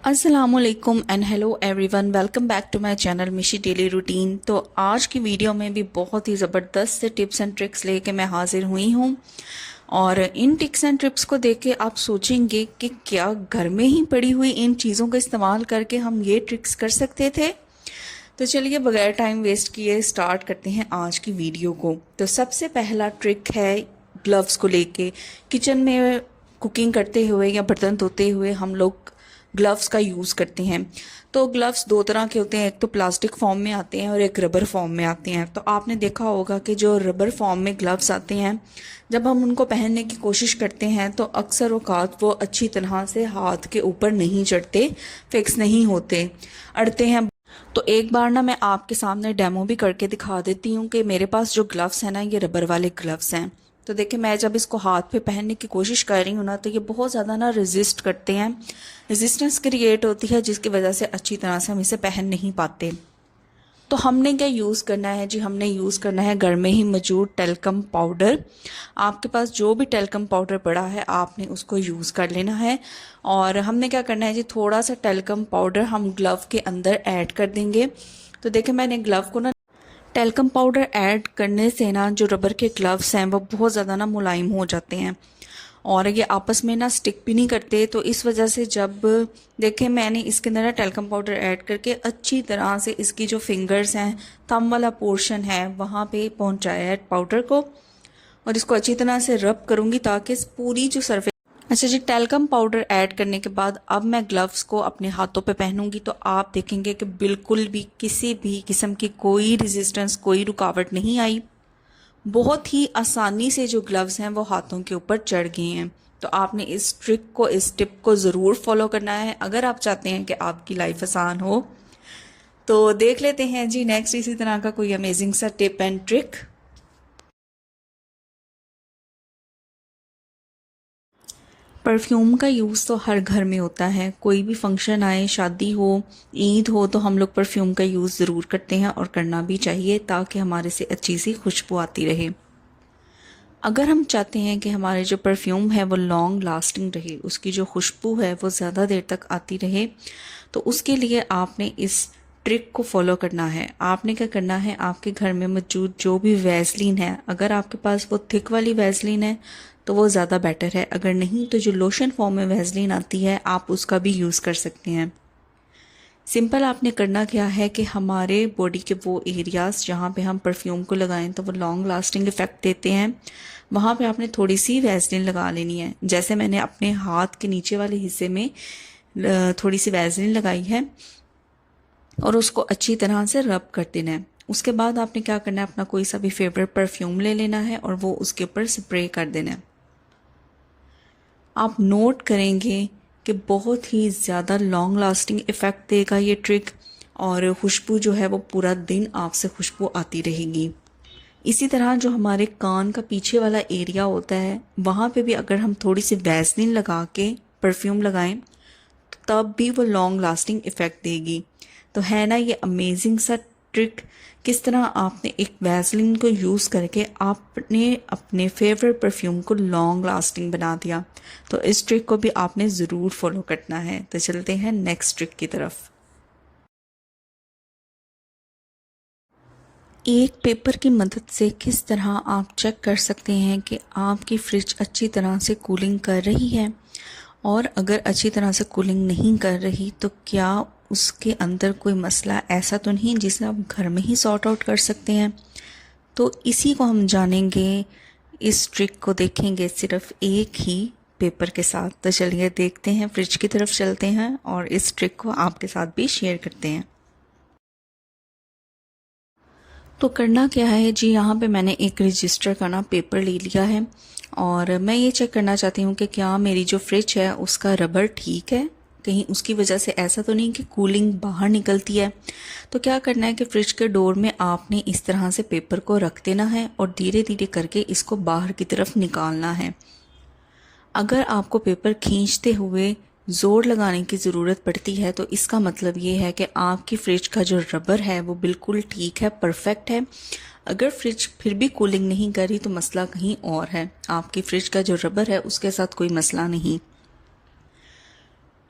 अस्सलामुअलैकुम and hello everyone, welcome back to my channel Mishi daily routine. तो आज की वीडियो में भी बहुत ही ज़बरदस्त से टिप्स एंड ट्रिक्स लेके मैं हाजिर हुई हूँ। और इन टिप्स एंड ट्रिप्स को देख के आप सोचेंगे कि क्या घर में ही पड़ी हुई इन चीज़ों का इस्तेमाल करके हम ये ट्रिक्स कर सकते थे। तो चलिए बगैर टाइम वेस्ट किए स्टार्ट करते हैं आज की वीडियो को। तो सबसे पहला ट्रिक है ग्लव्स को लेके। किचन में कुकिंग करते हुए या बर्तन धोते हुए हम लोग ग्लव्स का यूज़ करते हैं। तो ग्लव्स दो तरह के होते हैं, एक तो प्लास्टिक फॉर्म में आते हैं और एक रबर फॉर्म में आते हैं। तो आपने देखा होगा कि जो रबर फॉर्म में ग्लव्स आते हैं, जब हम उनको पहनने की कोशिश करते हैं तो अक्सर औकात वो अच्छी तरह से हाथ के ऊपर नहीं चढ़ते, फिक्स नहीं होते, अड़ते हैं। तो एक बार ना मैं आपके सामने डेमो भी करके दिखा देती हूँ कि मेरे पास जो ग्लव्स हैं ना, ये रबर वाले ग्लव्स हैं। तो देखिए, मैं जब इसको हाथ पे पहनने की कोशिश कर रही हूँ ना, तो ये बहुत ज़्यादा ना रेजिस्ट करते हैं, रेजिस्टेंस क्रिएट होती है, जिसकी वजह से अच्छी तरह से हम इसे पहन नहीं पाते। तो हमने क्या यूज़ करना है जी, हमने यूज़ करना है घर में ही मौजूद टेल्कम पाउडर। आपके पास जो भी टेल्कम पाउडर पड़ा है आपने उसको यूज़ कर लेना है। और हमने क्या करना है जी, थोड़ा सा टेल्कम पाउडर हम ग्लव के अंदर ऐड कर देंगे। तो देखिए, मैंने ग्लव को ना टेल्कम पाउडर ऐड करने से ना जो रबर के ग्लव्स हैं वो बहुत ज़्यादा ना मुलायम हो जाते हैं और ये आपस में ना स्टिक भी नहीं करते। तो इस वजह से जब देखें, मैंने इसके अंदर ना टेल्कम पाउडर ऐड करके अच्छी तरह से इसकी जो फिंगर्स हैं, थंब वाला पोर्शन है, वहाँ पे पहुँचाया है पाउडर को और इसको अच्छी तरह से रब करूँगी ताकि इस पूरी जो सरफेस। अच्छा जी, टेल्कम पाउडर ऐड करने के बाद अब मैं ग्लव्स को अपने हाथों पे पहनूंगी तो आप देखेंगे कि बिल्कुल भी किसी भी किस्म की कोई रेजिस्टेंस, कोई रुकावट नहीं आई। बहुत ही आसानी से जो ग्लव्स हैं वो हाथों के ऊपर चढ़ गए हैं। तो आपने इस ट्रिक को, इस टिप को ज़रूर फॉलो करना है अगर आप चाहते हैं कि आपकी लाइफ आसान हो। तो देख लेते हैं जी नेक्स्ट इसी तरह का कोई अमेजिंग सा टिप एंड ट्रिक। परफ्यूम का यूज़ तो हर घर में होता है। कोई भी फंक्शन आए, शादी हो, ईद हो, तो हम लोग परफ्यूम का यूज़ ज़रूर करते हैं और करना भी चाहिए ताकि हमारे से अच्छी सी खुशबू आती रहे। अगर हम चाहते हैं कि हमारे जो परफ्यूम है वो लॉन्ग लास्टिंग रहे, उसकी जो खुशबू है वो ज़्यादा देर तक आती रहे, तो उसके लिए आपने इस ट्रिक को फॉलो करना है। आपने क्या करना है, आपके घर में मौजूद जो भी वैसलीन है, अगर आपके पास वो थिक वाली वैसलीन है तो वो ज़्यादा बेटर है। अगर नहीं तो जो लोशन फॉर्म में वैसलीन आती है आप उसका भी यूज़ कर सकते हैं। सिंपल आपने करना क्या है कि हमारे बॉडी के वो एरियाज़ जहाँ पे हम परफ्यूम को लगाएं तो वो लॉन्ग लास्टिंग इफ़ेक्ट देते हैं, वहाँ पे आपने थोड़ी सी वैसलीन लगा लेनी है। जैसे मैंने अपने हाथ के नीचे वाले हिस्से में थोड़ी सी वैसलीन लगाई है और उसको अच्छी तरह से रब कर देना है। उसके बाद आपने क्या करना है, अपना कोई सा भी फेवरेट परफ्यूम ले लेना है और वो उसके ऊपर स्प्रे कर देना है। आप नोट करेंगे कि बहुत ही ज़्यादा लॉन्ग लास्टिंग इफ़ेक्ट देगा ये ट्रिक और खुशबू जो है वो पूरा दिन आपसे खुशबू आती रहेगी। इसी तरह जो हमारे कान का पीछे वाला एरिया होता है, वहाँ पे भी अगर हम थोड़ी सी वैसलीन लगा के परफ्यूम लगाएं तो तब भी वो लॉन्ग लास्टिंग इफ़ेक्ट देगी। तो है ना ये अमेजिंग सा ट्रिक, किस तरह आपने एक वैसलीन को यूज़ करके आपने अपने फेवरेट परफ्यूम को लॉन्ग लास्टिंग बना दिया। तो इस ट्रिक को भी आपने ज़रूर फॉलो करना है। तो चलते हैं नेक्स्ट ट्रिक की तरफ। एक पेपर की मदद से किस तरह आप चेक कर सकते हैं कि आपकी फ्रिज अच्छी तरह से कूलिंग कर रही है, और अगर अच्छी तरह से कूलिंग नहीं कर रही तो क्या उसके अंदर कोई मसला ऐसा तो नहीं जिसे आप घर में ही सॉर्ट आउट कर सकते हैं। तो इसी को हम जानेंगे, इस ट्रिक को देखेंगे सिर्फ एक ही पेपर के साथ। तो चलिए देखते हैं, फ्रिज की तरफ चलते हैं और इस ट्रिक को आपके साथ भी शेयर करते हैं। तो करना क्या है जी, यहाँ पे मैंने एक रजिस्टर का ना पेपर ले लिया है और मैं ये चेक करना चाहती हूँ कि क्या मेरी जो फ्रिज है उसका रबर ठीक है, कहीं उसकी वजह से ऐसा तो नहीं कि कूलिंग बाहर निकलती है। तो क्या करना है कि फ्रिज के डोर में आपने इस तरह से पेपर को रख देना है और धीरे धीरे करके इसको बाहर की तरफ निकालना है। अगर आपको पेपर खींचते हुए ज़ोर लगाने की ज़रूरत पड़ती है तो इसका मतलब ये है कि आपकी फ्रिज का जो रबर है वो बिल्कुल ठीक है, परफेक्ट है। अगर फ्रिज फिर भी कूलिंग नहीं कर रही तो मसला कहीं और है, आपकी फ्रिज का जो रबर है उसके साथ कोई मसला नहीं।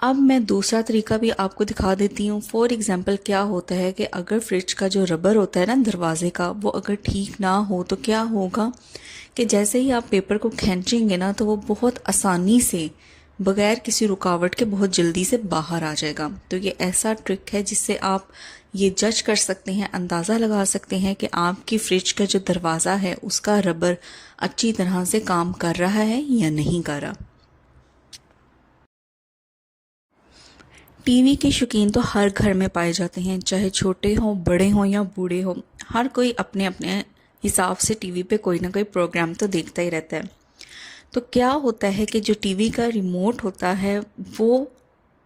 अब मैं दूसरा तरीका भी आपको दिखा देती हूँ। फॉर एग्जांपल क्या होता है कि अगर फ्रिज का जो रबर होता है ना दरवाजे का, वो अगर ठीक ना हो तो क्या होगा कि जैसे ही आप पेपर को खींचेंगे ना तो वो बहुत आसानी से बगैर किसी रुकावट के बहुत जल्दी से बाहर आ जाएगा। तो ये ऐसा ट्रिक है जिससे आप ये जज कर सकते हैं, अंदाज़ा लगा सकते हैं कि आपकी फ्रिज का जो दरवाज़ा है उसका रबर अच्छी तरह से काम कर रहा है या नहीं कर रहा। टीवी के शौकीन तो हर घर में पाए जाते हैं, चाहे छोटे हों, बड़े हों या बूढ़े हों। हर कोई अपने अपने हिसाब से टीवी पे कोई ना कोई प्रोग्राम तो देखता ही रहता है। तो क्या होता है कि जो टीवी का रिमोट होता है वो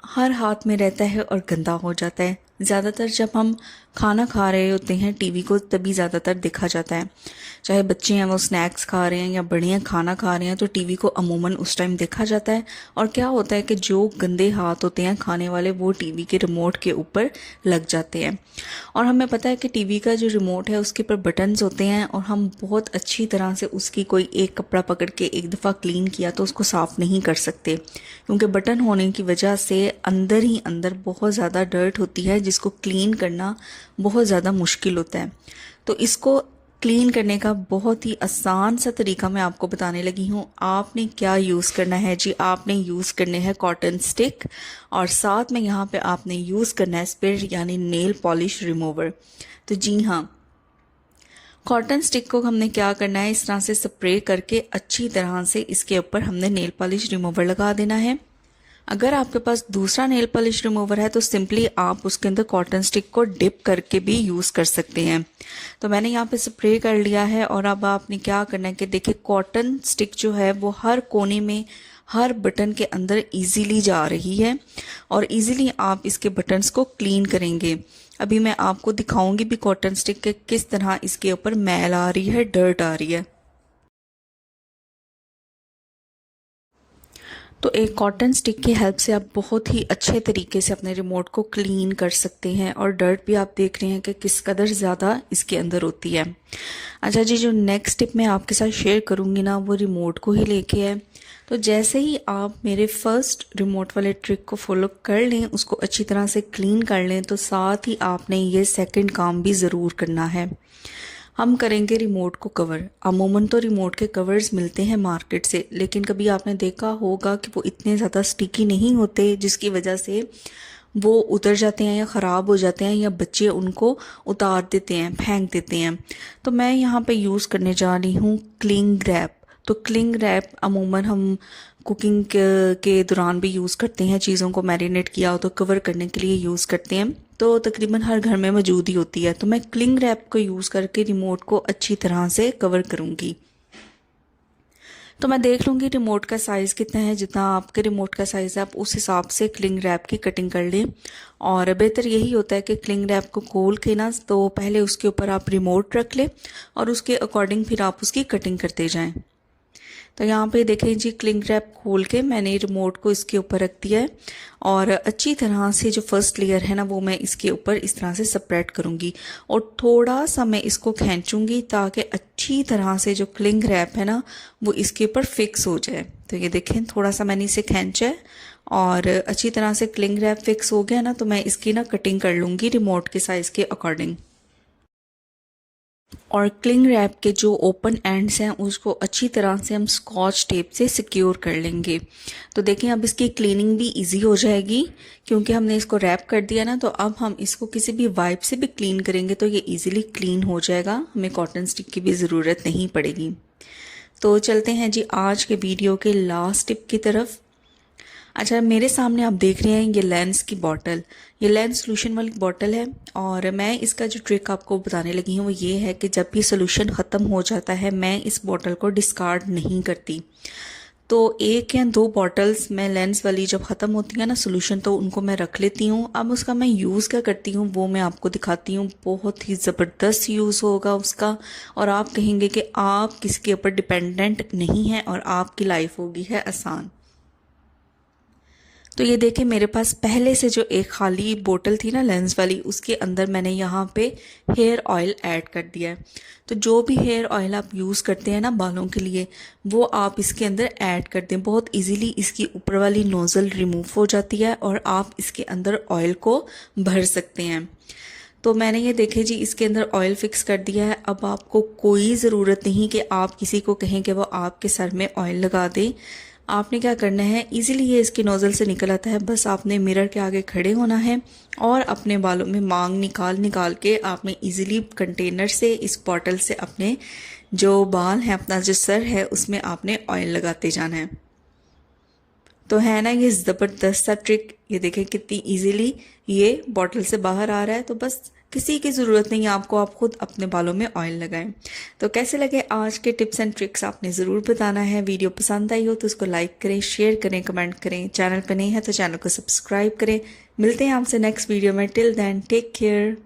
हर हाथ में रहता है और गंदा हो जाता है। ज़्यादातर जब हम खाना खा रहे होते हैं टीवी को तभी ज़्यादातर देखा जाता है। चाहे बच्चे हैं वो स्नैक्स खा रहे हैं या बड़े हैं खाना खा रहे हैं तो टीवी को अमूमन उस टाइम देखा जाता है। और क्या होता है कि जो गंदे हाथ होते हैं खाने वाले वो टीवी के रिमोट के ऊपर लग जाते हैं। और हमें पता है कि टीवी का जो रिमोट है उसके ऊपर बटन्स होते हैं और हम बहुत अच्छी तरह से उसकी कोई एक कपड़ा पकड़ के एक दफ़ा क्लीन किया तो उसको साफ़ नहीं कर सकते, क्योंकि बटन होने की वजह से अंदर ही अंदर बहुत ज़्यादा डर्ट होती है जिसको क्लीन करना बहुत ज़्यादा मुश्किल होता है। तो इसको क्लीन करने का बहुत ही आसान सा तरीका मैं आपको बताने लगी हूँ। आपने क्या यूज़ करना है जी, आपने यूज़ करने हैं कॉटन स्टिक और साथ में यहाँ पे आपने यूज़ करना है स्पिरिट यानी नेल पॉलिश रिमूवर। तो जी हाँ, कॉटन स्टिक को हमने क्या करना है, इस तरह से स्प्रे करके अच्छी तरह से इसके ऊपर हमने नेल पॉलिश रिमूवर लगा देना है। अगर आपके पास दूसरा नेल पॉलिश रिमूवर है तो सिंपली आप उसके अंदर कॉटन स्टिक को डिप करके भी यूज़ कर सकते हैं। तो मैंने यहाँ पे स्प्रे कर लिया है और अब आपने क्या करना है कि देखिए कॉटन स्टिक जो है वो हर कोने में हर बटन के अंदर इजीली जा रही है और इजीली आप इसके बटन्स को क्लीन करेंगे। अभी मैं आपको दिखाऊंगी भी कॉटन स्टिक के किस तरह इसके ऊपर मैल आ रही है, डर्ट आ रही है। तो एक कॉटन स्टिक की हेल्प से आप बहुत ही अच्छे तरीके से अपने रिमोट को क्लीन कर सकते हैं और डर्ट भी आप देख रहे हैं कि किस कदर ज़्यादा इसके अंदर होती है। अच्छा जी, जो नेक्स्ट टिप मैं आपके साथ शेयर करूँगी ना वो रिमोट को ही लेके है। तो जैसे ही आप मेरे फर्स्ट रिमोट वाले ट्रिक को फॉलो कर लें, उसको अच्छी तरह से क्लीन कर लें, तो साथ ही आपने ये सेकंड काम भी ज़रूर करना है। हम करेंगे रिमोट को कवर। अमूमन तो रिमोट के कवर्स मिलते हैं मार्केट से, लेकिन कभी आपने देखा होगा कि वो इतने ज़्यादा स्टिकी नहीं होते जिसकी वजह से वो उतर जाते हैं या ख़राब हो जाते हैं या बच्चे उनको उतार देते हैं, फेंक देते हैं। तो मैं यहाँ पे यूज़ करने जा रही हूँ क्लिंग रैप। तो क्लिंग रैप अमूमन हम कुकिंग के दौरान भी यूज़ करते हैं, चीज़ों को मैरिनेट किया हो तो कवर करने के लिए यूज़ करते हैं। तो तकरीबन हर घर में मौजूद ही होती है। तो मैं क्लिंग रैप को यूज़ करके रिमोट को अच्छी तरह से कवर करूँगी। तो मैं देख लूँगी रिमोट का साइज़ कितना है, जितना आपके रिमोट का साइज़ है आप उस हिसाब से क्लिंग रैप की कटिंग कर लें। और बेहतर यही होता है कि क्लिंग रैप को खोल के ना तो पहले उसके ऊपर आप रिमोट रख लें और उसके अकॉर्डिंग फिर आप उसकी कटिंग करते जाएं। तो यहाँ पे देखें जी, क्लिंग रैप खोल के मैंने रिमोट को इसके ऊपर रख दिया है और अच्छी तरह से जो फर्स्ट लेयर है ना वो मैं इसके ऊपर इस तरह से सेपरेट करूँगी और थोड़ा सा मैं इसको खींचूँगी ताकि अच्छी तरह से जो क्लिंग रैप है ना वो इसके ऊपर फिक्स हो जाए। तो ये देखें थोड़ा सा मैंने इसे खींचा है और अच्छी तरह से क्लिंग रैप फिक्स हो गया ना, तो मैं इसकी ना कटिंग कर लूँगी रिमोट के साइज़ के अकॉर्डिंग। और क्लिंग रैप के जो ओपन एंड्स हैं उसको अच्छी तरह से हम स्कॉच टेप से सिक्योर कर लेंगे। तो देखें अब इसकी क्लीनिंग भी इजी हो जाएगी क्योंकि हमने इसको रैप कर दिया ना, तो अब हम इसको किसी भी वाइप से भी क्लीन करेंगे तो ये इजीली क्लीन हो जाएगा, हमें कॉटन स्टिक की भी ज़रूरत नहीं पड़ेगी। तो चलते हैं जी आज के वीडियो के लास्ट टिप की तरफ। अच्छा, मेरे सामने आप देख रहे हैं ये लेंस की बॉटल, ये लेंस सोल्यूशन वाली बॉटल है और मैं इसका जो ट्रिक आपको बताने लगी हूँ वो ये है कि जब भी सोल्यूशन ख़त्म हो जाता है मैं इस बॉटल को डिस्कार्ड नहीं करती। तो एक या दो बॉटल्स मैं लेंस वाली जब ख़त्म होती है ना सोल्यूशन तो उनको मैं रख लेती हूँ। अब उसका मैं यूज़ क्या करती हूँ वो मैं आपको दिखाती हूँ। बहुत ही ज़बरदस्त यूज़ होगा उसका और आप कहेंगे कि आप किसी के ऊपर डिपेंडेंट नहीं हैं और आपकी लाइफ होगी है आसान। तो ये देखिए मेरे पास पहले से जो एक खाली बोतल थी ना लेंस वाली, उसके अंदर मैंने यहाँ पे हेयर ऑयल ऐड कर दिया है। तो जो भी हेयर ऑयल आप यूज़ करते हैं ना बालों के लिए, वो आप इसके अंदर ऐड कर दें। बहुत इजीली इसकी ऊपर वाली नोज़ल रिमूव हो जाती है और आप इसके अंदर ऑयल को भर सकते हैं। तो मैंने ये देखे जी इसके अंदर ऑयल फिक्स कर दिया है। अब आपको कोई ज़रूरत नहीं कि आप किसी को कहें कि वो आपके सर में ऑयल लगा दे। आपने क्या करना है, इजीली ये इसकी नोज़ल से निकल आता है। बस आपने मिरर के आगे खड़े होना है और अपने बालों में मांग निकाल निकाल के आपने इजीली कंटेनर से, इस बॉटल से अपने जो बाल हैं, अपना जो सर है, उसमें आपने ऑयल लगाते जाना है। तो है ना ये ज़बरदस्त सा ट्रिक। ये देखें कितनी इजीली ये बॉटल से बाहर आ रहा है। तो बस किसी की ज़रूरत नहीं है आपको, आप खुद अपने बालों में ऑयल लगाएं। तो कैसे लगे आज के टिप्स एंड ट्रिक्स आपने ज़रूर बताना है। वीडियो पसंद आई हो तो उसको लाइक करें, शेयर करें, कमेंट करें। चैनल पर नहीं है तो चैनल को सब्सक्राइब करें। मिलते हैं आपसे नेक्स्ट वीडियो में। Till then take care.